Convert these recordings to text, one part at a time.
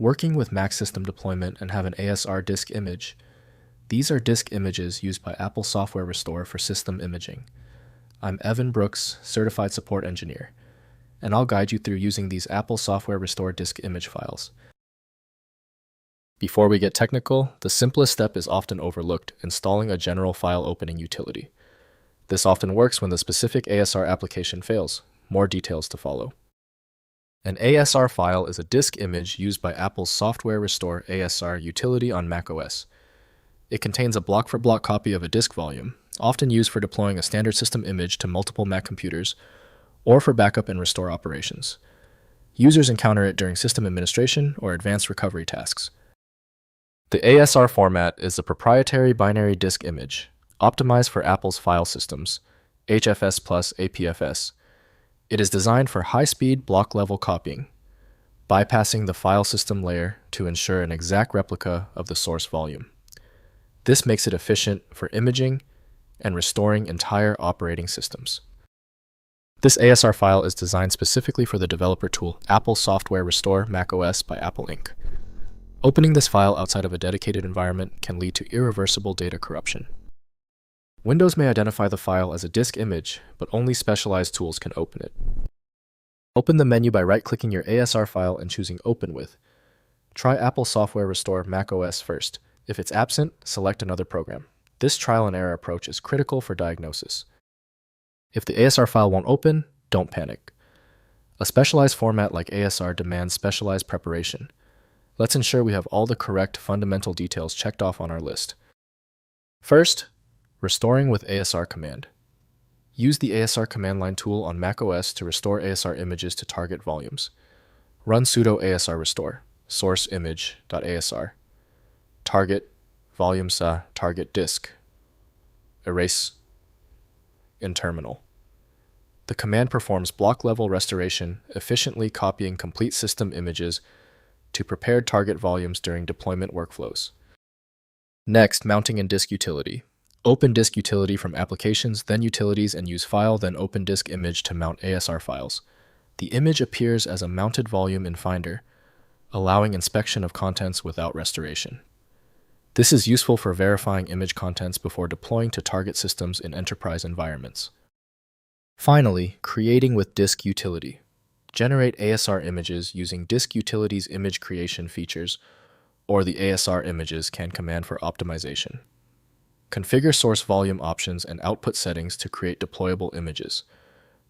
Working with Mac system deployment and have an ASR disk image. These are disk images used by Apple Software Restore for system imaging. I'm Evan Brooks, Certified Support Engineer, and I'll guide you through using these Apple Software Restore disk image files. Before we get technical, the simplest step is often overlooked: installing a general file opening utility. This often works when the specific ASR application fails. More details to follow. An ASR file is a disk image used by Apple's Software Restore ASR utility on macOS. It contains a block-for-block copy of a disk volume, often used for deploying a standard system image to multiple Mac computers or for backup and restore operations. Users encounter it during system administration or advanced recovery tasks. The ASR format is a proprietary binary disk image, optimized for Apple's file systems, HFS plus APFS. It is designed for high-speed block-level copying, bypassing the file system layer to ensure an exact replica of the source volume. This makes it efficient for imaging and restoring entire operating systems. This ASR file is designed specifically for the developer tool Apple Software Restore macOS by Apple Inc. Opening this file outside of a dedicated environment can lead to irreversible data corruption. Windows may identify the file as a disk image, but only specialized tools can open it. Open the menu by right-clicking your ASR file and choosing Open With. Try Apple Software Restore macOS first. If it's absent, select another program. This trial and error approach is critical for diagnosis. If the ASR file won't open, don't panic. A specialized format like ASR demands specialized preparation. Let's ensure we have all the correct fundamental details checked off on our list. First, restoring with ASR Command. Use the ASR command line tool on macOS to restore ASR images to target volumes. Run sudo ASR restore, source image.asr, target volume target disk, erase in terminal. The command performs block-level restoration, efficiently copying complete system images to prepared target volumes during deployment workflows. Next, mounting in disk utility. Open disk utility from applications, then utilities, and use file, then open disk image to mount ASR files. The image appears as a mounted volume in Finder, allowing inspection of contents without restoration. This is useful for verifying image contents before deploying to target systems in enterprise environments. Finally, creating with disk utility. Generate ASR images using disk utility's image creation features, or the ASR images can command for optimization. Configure source volume options and output settings to create deployable images.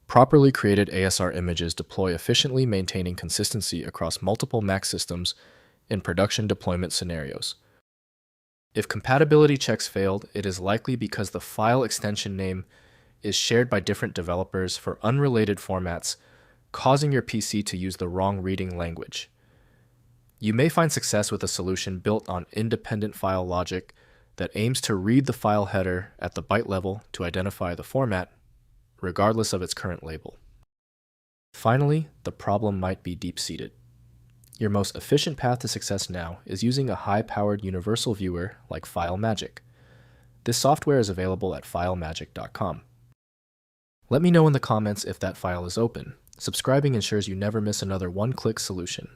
Properly created ASR images deploy efficiently, maintaining consistency across multiple Mac systems in production deployment scenarios. If compatibility checks failed, it is likely because the file extension name is shared by different developers for unrelated formats, causing your PC to use the wrong reading language. You may find success with a solution built on independent file logic that aims to read the file header at the byte level to identify the format, regardless of its current label. Finally, the problem might be deep-seated. Your most efficient path to success now is using a high-powered universal viewer like FileMagick. This software is available at filemagick.com. Let me know in the comments if that file is open. Subscribing ensures you never miss another one-click solution.